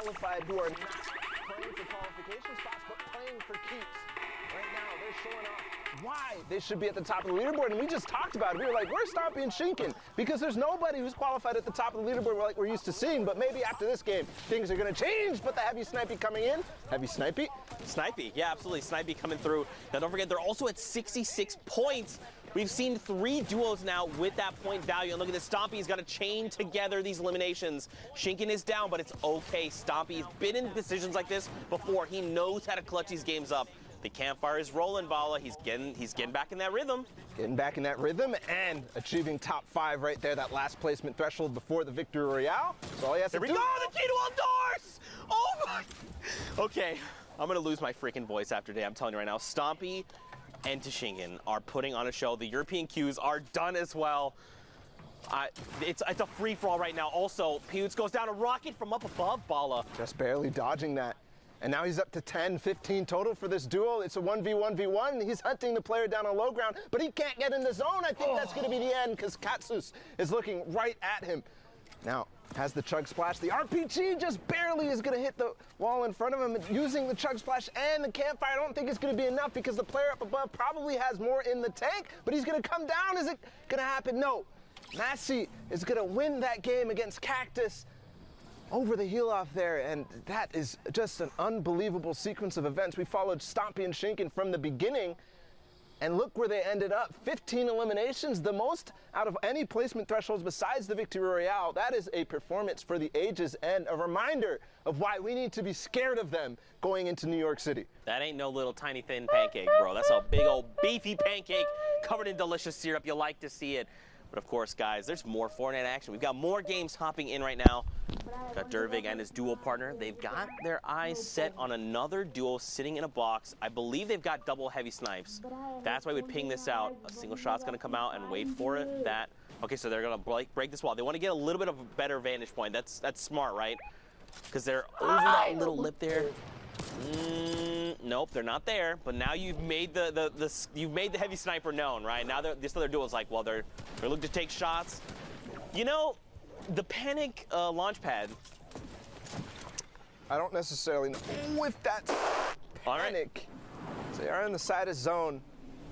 qualified who are not playing for qualification spots, but playing for keeps. Right now, they're showing off why they should be at the top of the leaderboard. And we just talked about it. We were like, where's Stompy and Shinken? Because there's nobody who's qualified at the top of the leaderboard like we're used to seeing. But maybe after this game, things are going to change. But the Heavy Snipey coming in. Heavy Snipey? Snipey, yeah, absolutely. Snipey coming through. Now, don't forget, they're also at 66 points. We've seen 3 duos now with that point value. And look at this, Stompy's got to chain together these eliminations. Shinken is down, but it's okay. Stompy's been in decisions like this before. He knows how to clutch these games up. The campfire is rolling, Vala. He's getting back in that rhythm. Getting back in that rhythm and achieving top 5 right there, that last placement threshold before the Victory Royale. So all he has to do. Here we go, the key to all doors! Oh my! Okay, I'm gonna lose my freaking voice after today. I'm telling you right now, Stompy and Shingen are putting on a show. The European queues are done as well. It's a free-for-all right now. Also, Pewds goes down a rocket from up above, Bala. Just barely dodging that. And now he's up to 10, 15 total for this duel. It's a 1v1v1. He's hunting the player down on low ground, but he can't get in the zone. I think that's going to be the end because Katsus is looking right at him. Now, has the Chug Splash. The RPG just barely is going to hit the wall in front of him. Using the Chug Splash and the campfire, I don't think it's going to be enough because the player up above probably has more in the tank, but he's going to come down. Is it going to happen? No. Massey is going to win that game against Cactus over the heel off there, and that is just an unbelievable sequence of events. We followed Stompy and Shinken from the beginning, and look where they ended up. 15 eliminations, the most out of any placement thresholds besides the Victory Royale. That is a performance for the ages and a reminder of why we need to be scared of them going into New York City. That ain't no little tiny thin pancake, bro. That's a big old beefy pancake covered in delicious syrup. You like to see it. But of course, guys, there's more Fortnite action. We've got more games hopping in right now. Got Dervig and his duo partner. They've got their eyes set on another duo sitting in a box. I believe they've got double heavy snipes. That's why we'd ping this out. A single shot's going to come out and wait for it. Okay, so they're going to break this wall. They want to get a little bit of a better vantage point. That's smart, right? Because they're over that little lip there. Nope, they're not there. But now you've made the heavy sniper known, right? Now this other duo is like, well, they're looking to take shots. You know, the panic launch pad. I don't necessarily know if that's panic. So they are in the side of zone,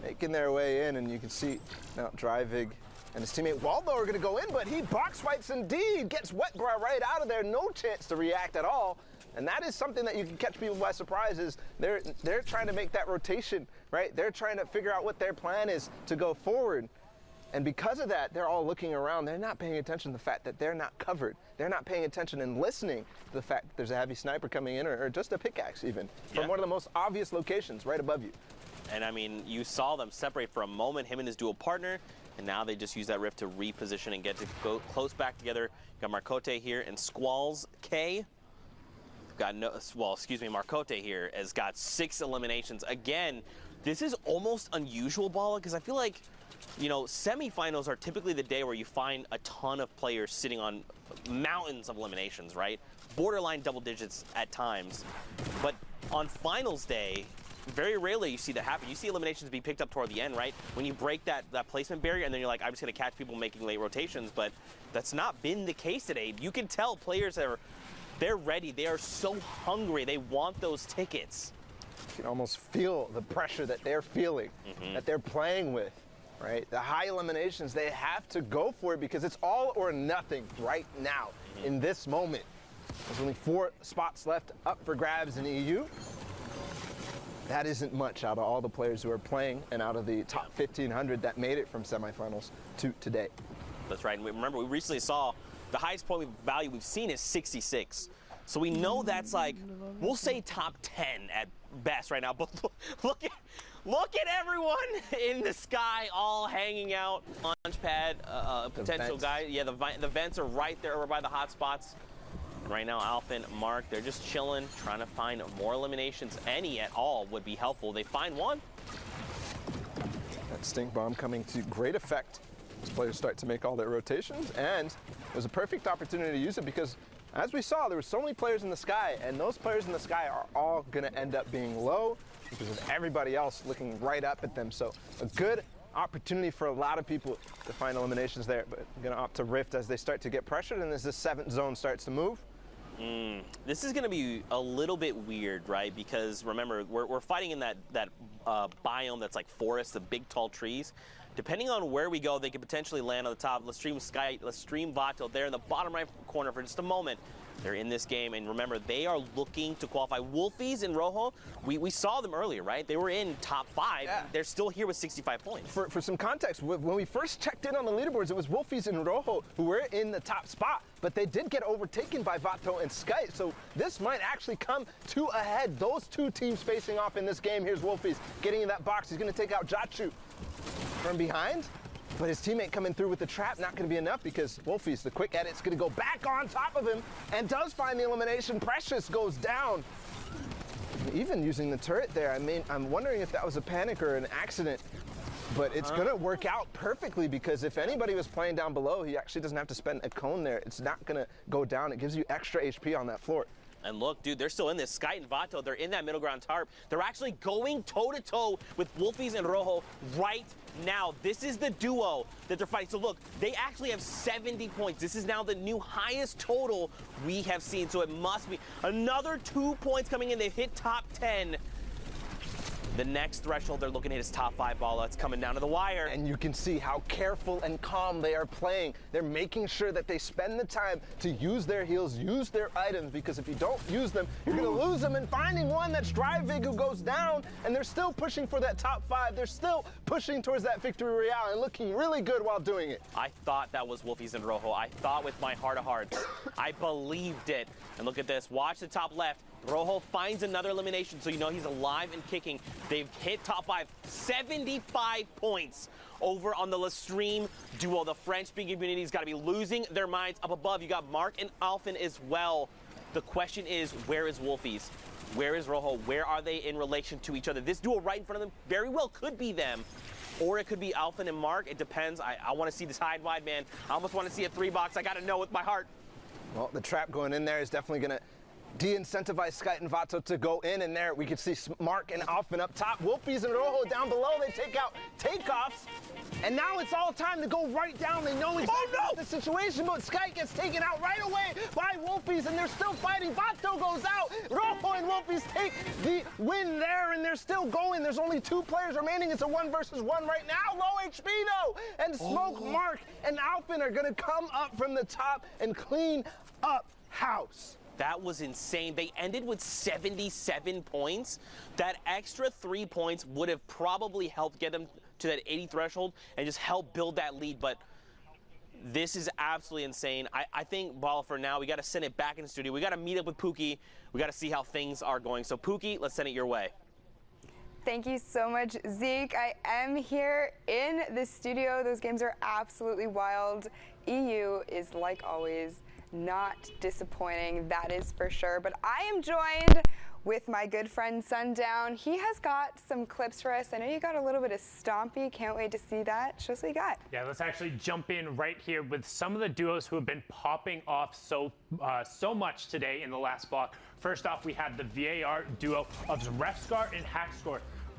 making their way in, and you can see now Drivig and his teammate Waldo are going to go in, but he box fights indeed, gets Wetbrow right out of there, no chance to react at all. And that is something that you can catch people by surprise is they're trying to make that rotation, right? They're trying to figure out what their plan is to go forward. And because of that, they're all looking around. They're not paying attention to the fact that they're not covered. They're not paying attention and listening to the fact that there's a heavy sniper coming in or just a pickaxe even from one of the most obvious locations right above you. And I mean, you saw them separate for a moment, him and his dual partner, and now they just use that rift to reposition and get to go close back together. You got Marcote here and Squalls K. Marcote here has got 6 eliminations. Again, this is almost unusual, Bala, because I feel like, you know, semifinals are typically the day where you find a ton of players sitting on mountains of eliminations, right? Borderline double digits at times. But on finals day, very rarely you see that happen. You see eliminations be picked up toward the end, right? When you break that placement barrier and then you're like, I'm just going to catch people making late rotations. But that's not been the case today. You can tell players they're ready. They are so hungry. They want those tickets. You can almost feel the pressure that they're feeling, that they're playing with, right? The high eliminations, they have to go for it because it's all or nothing right now in this moment. There's only 4 spots left up for grabs in EU. That isn't much out of all the players who are playing and out of the top 1,500 that made it from semifinals to today. That's right. And remember, we recently saw the highest point value we've seen is 66. So we know that's like, we'll say top 10 at best right now. But look at everyone in the sky all hanging out. Launch pad, potential guy. Yeah, the vents are right there over by the hot spots. Right now, Alpha and Mark, they're just chilling, trying to find more eliminations. Any at all would be helpful. They find one. That stink bomb coming to great effect as players start to make all their rotations, and it was a perfect opportunity to use it because, as we saw, there were so many players in the sky, and those players in the sky are all going to end up being low because of everybody else looking right up at them. So a good opportunity for a lot of people to find eliminations there, but going to opt to rift as they start to get pressured and as this 7th zone starts to move. This is going to be a little bit weird, right? Because remember, we're fighting in that biome that's like forest, the big tall trees. Depending on where we go, they could potentially land on the top. Let's stream Vato there in the bottom right corner for just a moment. They're in this game, and remember, they are looking to qualify. Wolfies and Rojo, we saw them earlier, right? They were in top 5. Yeah. They're still here with 65 points. For some context, when we first checked in on the leaderboards, it was Wolfies and Rojo who were in the top spot, but they did get overtaken by Vato and Sky, so this might actually come to a head. Those two teams facing off in this game. Here's Wolfies getting in that box. He's going to take out Jachu from behind. But his teammate coming through with the trap, not going to be enough because Wolfies, the quick edit's going to go back on top of him and does find the elimination. Precious goes down. Even using the turret there, I mean, I'm wondering if that was a panic or an accident. But it's going to work out perfectly because if anybody was playing down below, he actually doesn't have to spend a cone there. It's not going to go down. It gives you extra HP on that floor. And look, dude, they're still in this. Sky and Vato, they're in that middle ground tarp. They're actually going toe-to-toe with Wolfies and Rojo right now. This is the duo that they're fighting. So look, they actually have 70 points. This is now the new highest total we have seen. So it must be another 2 points coming in. They've hit top 10. The next threshold they're looking at is top 5 ball. It's coming down to the wire. And you can see how careful and calm they are playing. They're making sure that they spend the time to use their heals, use their items, because if you don't use them, you're going to lose them. And finding one that's Drivig who goes down, and they're still pushing for that top 5. They're still pushing towards that victory royale and looking really good while doing it. I thought that was Wolfies and Rojo. I thought with my heart of hearts. I believed it. And look at this. Watch the top left. Rojo finds another elimination, so you know he's alive and kicking. They've hit top 5, 75 points over on the Lestream duo. The French-speaking community's got to be losing their minds. Up above, you got Mark and Alphen as well. The question is, where is Wolfies? Where is Rojo? Where are they in relation to each other? This duo right in front of them very well could be them, or it could be Alphen and Mark. It depends. I want to see this hide wide, man. I almost want to see a 3-box. I got to know with my heart. Well, the trap going in there is definitely going to de-incentivize Sky and Vato to go in, and there we can see Mark and Alphen up top. Wolfies and Rojo down below. They take out takeoffs, and now it's all time to go right down. They know exactly the situation, but Sky gets taken out right away by Wolfies, and they're still fighting. Vato goes out. Rojo and Wolfies take the win there, and they're still going. There's only 2 players remaining. It's a 1 versus 1 right now. Low HP though, and Smoke, Mark, and Alphen are gonna come up from the top and clean up house. That was insane. They ended with 77 points. That extra 3 points would have probably helped get them to that 80 threshold and just help build that lead. But this is absolutely insane. I think, Ball, for now, we got to send it back in the studio. We got to meet up with Pookie. We got to see how things are going. So, Pookie, let's send it your way. Thank you so much, Zeke. I am here in the studio. Those games are absolutely wild. EU is, like always, not disappointing, that is for sure. But I am joined with my good friend Sundown. He has got some clips for us. I know you got a little bit of Stompy. Can't wait to see that. Show us what you got. Yeah, let's actually jump in right here with some of the duos who have been popping off so much today in the last block. First off, we had the VAR duo of Refscar and Hackscore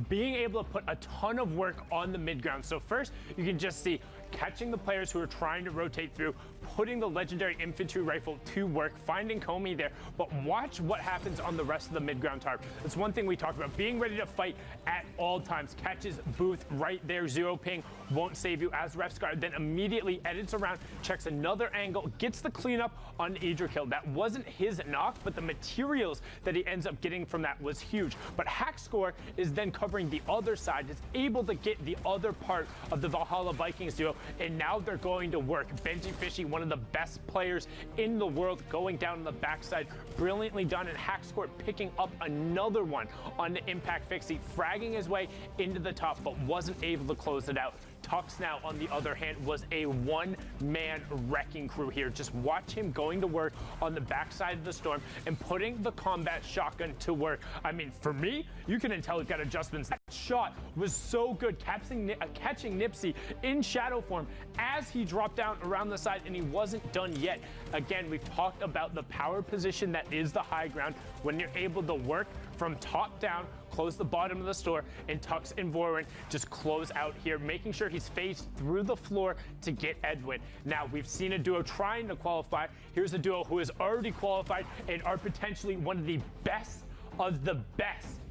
being able to put a ton of work on the mid ground. So first, you can just see catching the players who are trying to rotate through, putting the legendary infantry rifle to work, finding Comey there, but watch what happens on the rest of the mid-ground tarp. That's one thing we talked about, being ready to fight at all times. Catches Booth right there, 0 ping, won't save you as Refscar, then immediately edits around, checks another angle, gets the cleanup on Idrakil. That wasn't his knock, but the materials that he ends up getting from that was huge. But Hackscore is then covering the other side, is able to get the other part of the Valhalla Vikings duo, and now they're going to work. Benji Fishy, one of the best players in the world, going down on the backside, brilliantly done, and Hackscore picking up another one on the Impact Fixie, fragging his way into the top, but wasn't able to close it out. Tux now, on the other hand, was a one-man wrecking crew here. Just watch him going to work on the backside of the storm and putting the combat shotgun to work. I mean, for me, you can tell he's got adjustments. shot was so good, catching Nipsey in shadow form as he dropped down around the side, and he wasn't done yet. Again, we've talked about the power position that is the high ground when you're able to work from top down, close the bottom of the store, and Tux and Vorin just close out here, making sure he's phased through the floor to get Edwin. Now, we've seen a duo trying to qualify. Here's a duo who has already qualified and are potentially one of the best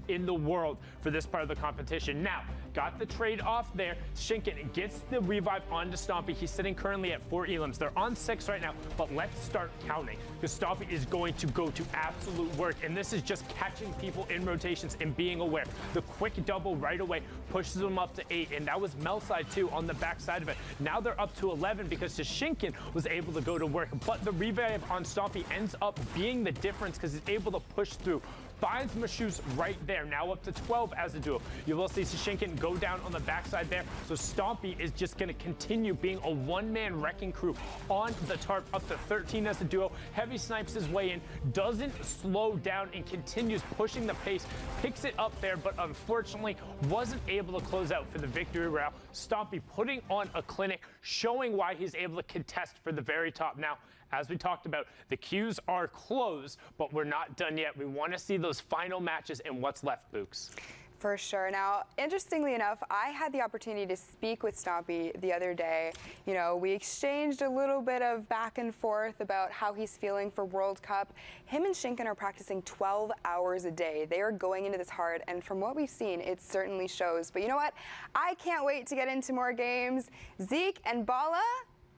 in the world for this part of the competition. Now, got the trade off there. Shinken gets the revive onto Stompy. He's sitting currently at 4 elims. They're on 6 right now, but let's start counting because Stompy is going to go to absolute work, and this is just catching people in rotations and being aware. The quick double right away pushes them up to 8, and that was Melside too on the back side of it. Now they're up to 11 because Shinken was able to go to work, but the revive on Stompy ends up being the difference because he's able to push through. Finds Mashus right there, now up to 12 as a duo. You will see Shinken go down on the backside there, so Stompy is just going to continue being a one-man wrecking crew on the tarp, up to 13 as a duo. Heavy snipes his way in, doesn't slow down, and continues pushing the pace, picks it up there, but unfortunately wasn't able to close out for the victory route. Stompy putting on a clinic, showing why he's able to contest for the very top. Now, as we talked about, the queues are closed, but we're not done yet. We want to see those final matches and what's left, Books. For sure. Now, interestingly enough, I had the opportunity to speak with Stompy the other day. You know, we exchanged a little bit of back and forth about how he's feeling for World Cup. Him and Shinken are practicing 12 hours a day. They are going into this hard, and from what we've seen, it certainly shows. But you know what? I can't wait to get into more games. Zeke and Bala,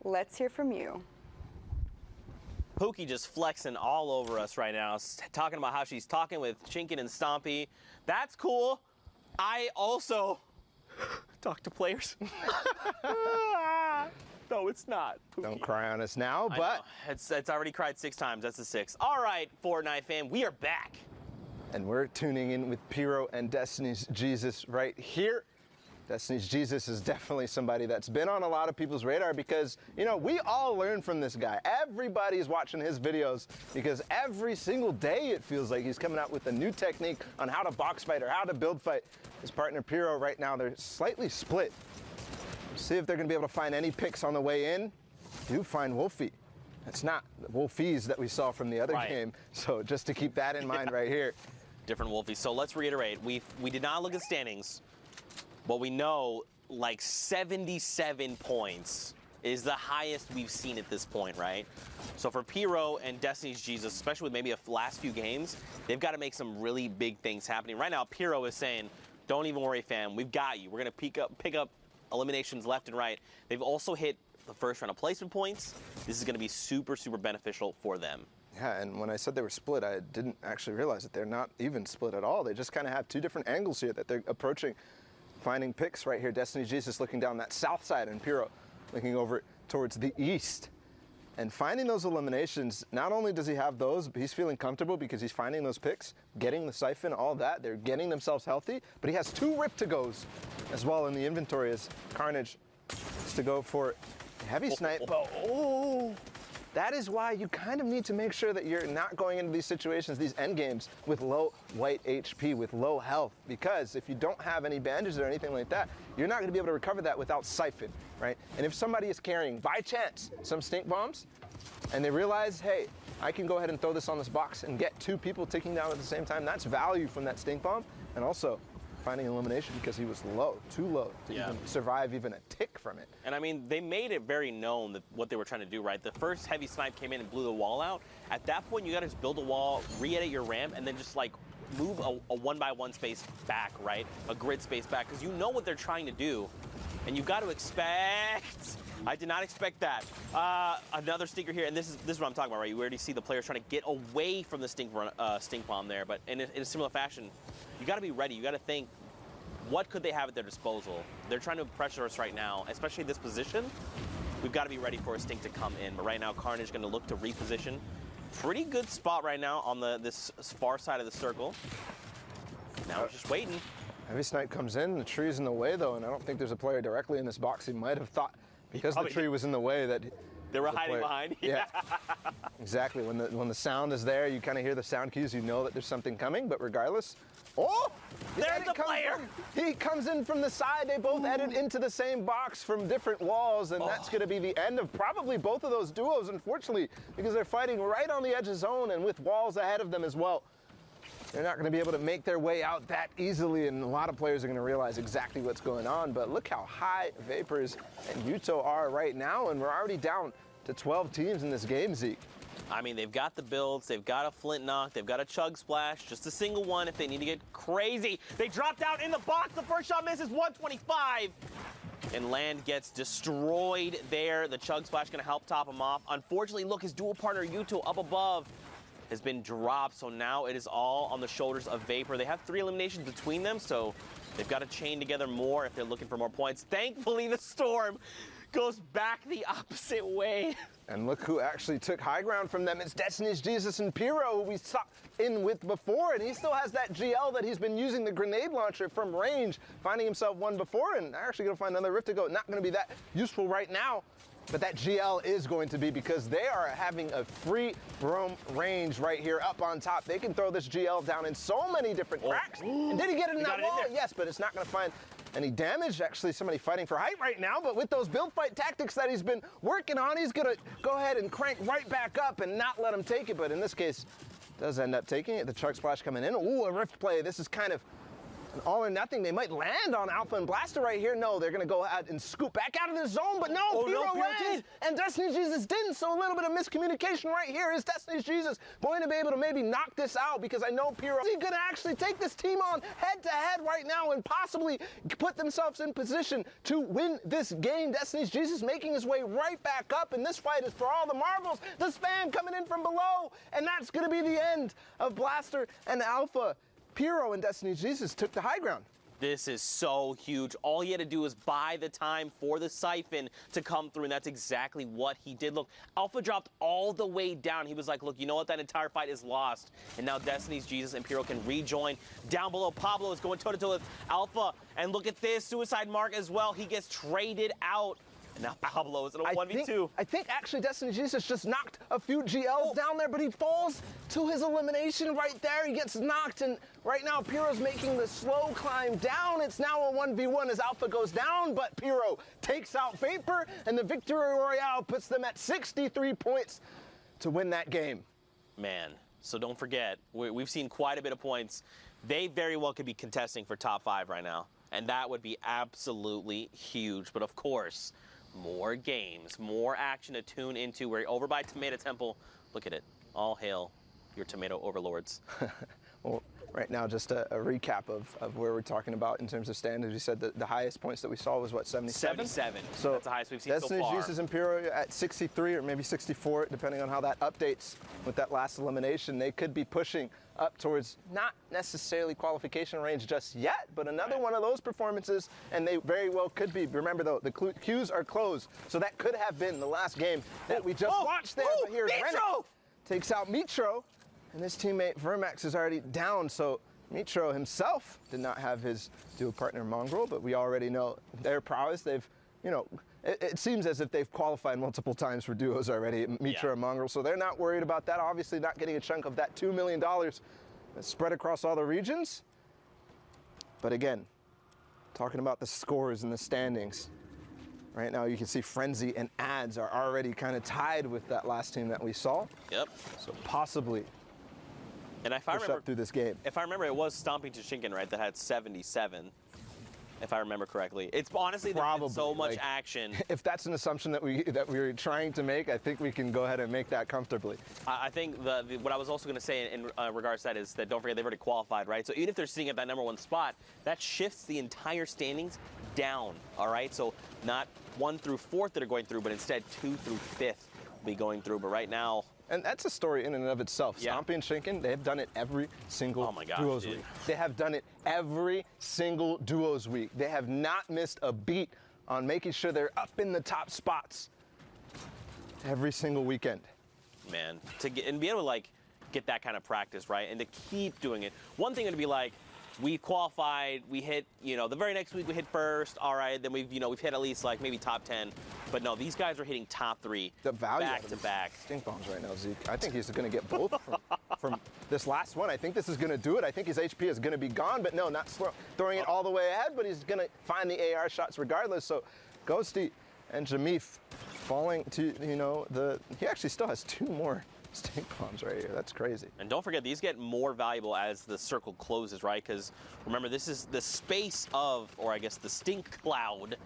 let's hear from you. Pookie just flexing all over us right now, talking about how she's talking with Shinken and Stompy. That's cool. I also talk to players. No, it's not. Pookie. Don't cry on us now, but it's already cried 6 times. That's a 6. All right, Fortnite fam, we are back. And we're tuning in with Pyro and Destiny's Jesus right here. Destiny's Jesus is definitely somebody that's been on a lot of people's radar because, you know, we all learn from this guy. Everybody's watching his videos because every single day it feels like he's coming out with a new technique on how to box fight or how to build fight. His partner Pyro right now, they're slightly split. See if they're going to be able to find any picks on the way in. Do find OOii. It's not the Wolfies that we saw from the other game. So just to keep that in mind right here. Different Wolfies. So let's reiterate. We did not look at standings. But we know like 77 points is the highest we've seen at this point, right? So for Pyro and Destiny's Jesus, especially with maybe the last few games, they've got to make some really big things happening. Right now, Pyro is saying, don't even worry, fam. We've got you. We're going to pick up eliminations left and right. They've also hit the first round of placement points. This is going to be super, super beneficial for them. Yeah, and when I said they were split, I didn't actually realize that they're not even split at all. They just kind of have 2 different angles here that they're approaching. Finding picks right here. Destiny Jesus looking down that south side and Pyro looking over towards the east. And finding those eliminations, not only does he have those, but he's feeling comfortable because he's finding those picks, getting the siphon, all that. They're getting themselves healthy, but he has 2 rip-to-goes as well in the inventory as Carnage is to go for heavy snipe. Oh, that is why you kind of need to make sure that you're not going into these situations, these end games, with low white HP, with low health. Because if you don't have any bandages or anything like that, you're not going to be able to recover that without siphon, right? And if somebody is carrying, by chance, some stink bombs, and they realize, hey, I can go ahead and throw this on this box and get 2 people ticking down at the same time, that's value from that stink bomb. And also, finding elimination because he was low, too low to even survive even a tick from it. And I mean, they made it very known that what they were trying to do, right? The first heavy snipe came in and blew the wall out. At that point, you got to just build a wall, re-edit your ramp, and then just like move a 1x1 space back, right? A grid space back, because you know what they're trying to do, and you've got to expect. I did not expect that. Another stinker here, and this is what I'm talking about, right? You already see the players trying to get away from the stink bomb there, but in a similar fashion, you got to be ready. You got to think, what could they have at their disposal? They're trying to pressure us right now, especially this position. We've got to be ready for a stink to come in. But right now, Carnage is going to look to reposition. Pretty good spot right now on this far side of the circle. Now we're just waiting. Heavy snipe comes in, the tree's in the way though, and I don't think there's a player directly in this box. He might have thought, because the tree was in the way, that They were hiding behind. Yeah. Exactly. When the sound is there, you kind of hear the sound cues. You know that there's something coming. But regardless, there's the player. He comes in from the side. They both edit into the same box from different walls, and that's going to be the end of probably both of those duos, unfortunately, because they're fighting right on the edge of zone and with walls ahead of them as well. They're not going to be able to make their way out that easily, and a lot of players are going to realize exactly what's going on. But look how high Vapors and Yuto are right now, and we're already down to 12 teams in this game, Zeke. I mean, they've got the builds, they've got a Flint Knock, they've got a Chug Splash, just a single one if they need to get crazy. They dropped out in the box, the first shot misses, 125. And Land gets destroyed there. The Chug Splash gonna help top him off. Unfortunately, look, his dual partner Yuto up above has been dropped, so now it is all on the shoulders of Vapor. They have 3 eliminations between them, so they've got to chain together more if they're looking for more points. Thankfully, the Storm goes back the opposite way. And look who actually took high ground from them. It's Destiny's Jesus and Pyro, who we saw in with before, and he still has that GL that he's been using the grenade launcher from range, finding himself one before, and actually going to find another Rift to go. Not going to be that useful right now, but that GL is going to be, because they are having a free roam range right here up on top. They can throw this GL down in so many different cracks. And did he get it in that wall? Yes, but it's not going to find any damage. Actually, somebody fighting for height right now, but with those build fight tactics that he's been working on, he's going to go ahead and crank right back up and not let him take it. But in this case, does end up taking it. The Chug Splash coming in. Ooh, a Rift play. This is kind of an all or nothing. They might land on Alpha and Blaster right here. No, they're going to go ahead and scoop back out of the zone, but no, Pyro lands, and Destiny's Jesus didn't, so a little bit of miscommunication right here. Is Destiny's Jesus going to be able to maybe knock this out? Because I know Pyro is going to actually take this team on head-to-head right now and possibly put themselves in position to win this game. Destiny's Jesus making his way right back up, and this fight is for all the marbles. The spam coming in from below, and that's going to be the end of Blaster and Alpha. Pyro and Destiny's Jesus took the high ground. This is so huge. All he had to do was buy the time for the Siphon to come through, and that's exactly what he did. Look, Alpha dropped all the way down. He was like, look, you know what? That entire fight is lost. And now Destiny's Jesus and Pyro can rejoin. Down below, Pablo is going toe-to-toe with Alpha. And look at this, Suicide Mark as well. He gets traded out. And now Pablo is in a 1v2. I think actually Destiny Jesus just knocked a few GLs down there, but he falls to his elimination right there. He gets knocked, and right now Pyro's making the slow climb down. It's now a 1v1 as Alpha goes down, but Pyro takes out Vapor, and the Victory Royale puts them at 63 points to win that game. Man, so don't forget, we've seen quite a bit of points. They very well could be contesting for top 5 right now, and that would be absolutely huge. But of course, more games, more action to tune into. We're over by Tomato Temple. Look at it. All hail your tomato overlords. Well, right now, just a recap of where we're talking about in terms of standings. You said that the highest points that we saw was what, 77? 77. So that's the highest we've seen so far. Destiny's Jesus and Pyro at 63 or maybe 64, depending on how that updates with that last elimination. They could be pushing up towards not necessarily qualification range just yet, but another one of those performances, and they very well could be. Remember, though, the queues are closed, so that could have been the last game that we just watched there. But here's Rennick takes out Mitro, and his teammate Vermax is already down, so Mitro himself did not have his dual partner Mongrel, but we already know their prowess. They've, you know, it seems as if they've qualified multiple times for duos already, Mitro and Mongrel, so they're not worried about that. Obviously not getting a chunk of that $2 million that's spread across all the regions. But again, talking about the scores and the standings, right now you can see Frenzy and Ads are already kind of tied with that last team that we saw. Yep. So possibly and if I remember, up through this game. If I remember, it was Stomping Toshinkan, right, that had 77. If I remember correctly. It's honestly, there's been so much action. If that's an assumption that we're trying to make, I think we can go ahead and make that comfortably. I think what I was also going to say in regards to that is that don't forget they've already qualified, right? So even if they're sitting at that #1 spot, that shifts the entire standings down, all right? So not 1 through 4th that are going through, but instead 2 through 5th will be going through. But right now, and that's a story in and of itself. Yeah. Stompy and Shinken, they have done it every single duos week. They have done it every single duos week. They have not missed a beat on making sure they're up in the top spots every single weekend. Man, to get and be able to like get that kind of practice, right, and to keep doing it. One thing would be like, we qualified, we hit, the very next week we hit first, all right, then we've hit at least like maybe top 10. But no, these guys are hitting top 3 The value back to back. Stink bombs right now, Zeke. I think he's going to get both from this last one. I think this is going to do it. I think his HP is going to be gone, but no, not throwing it all the way ahead, but he's going to find the AR shots regardless. So Ghosty and Jamif falling to, he actually still has 2 more stink bombs right here. That's crazy. And don't forget, these get more valuable as the circle closes, right? Because remember, this is the space of, or I guess the stink cloud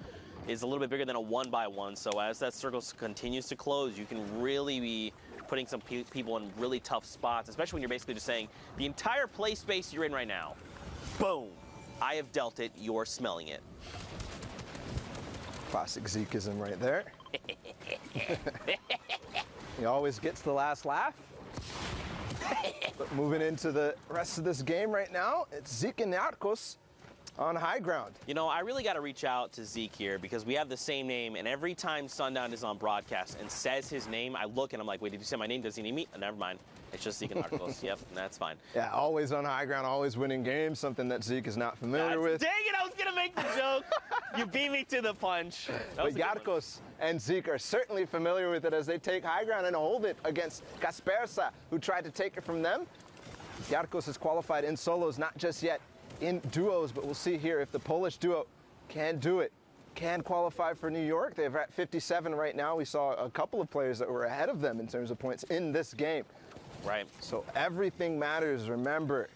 is a little bit bigger than a 1x1. So as that circle continues to close, you can really be putting some people in really tough spots, especially when you're basically just saying, the entire play space you're in right now, boom, I have dealt it, you're smelling it. Classic Zekeism right there. He always gets the last laugh. But moving into the rest of this game right now, it's Zeke and Narcos on high ground. I really got to reach out to Zeke here because we have the same name, and every time Sundown is on broadcast and says his name, I look and I'm like, wait, did you say my name? Does he need me? Never mind. It's just Zeke and Narcos. Yep, that's fine. Yeah, always on high ground, always winning games, something that Zeke is not familiar with. Dang it, I was going to make the joke. You beat me to the punch. But Yarkos and Zeke are certainly familiar with it as they take high ground and hold it against Kaspersa, who tried to take it from them. Yarkos has qualified in solos, not just yet in duos, but we'll see here if the Polish duo can do it, can qualify for New York. They're at 57 right now. We saw a couple of players that were ahead of them in terms of points in this game. Right. So everything matters, remember.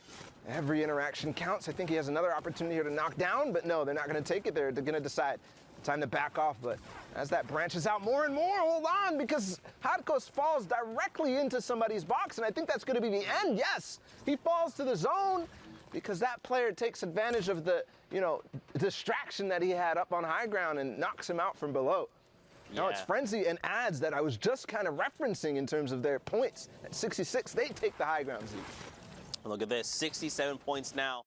Every interaction counts. I think he has another opportunity here to knock down, but no, they're not going to take it. They're going to decide time to back off. But as that branches out more and more, hold on, because Hadkos falls directly into somebody's box, and I think that's going to be the end. Yes, he falls to the zone because that player takes advantage of the, distraction that he had up on high ground and knocks him out from below. No, it's Frenzy and Ads that I was just kind of referencing in terms of their points. At 66, they take the high ground, Zeke. Look at this, 67 points now.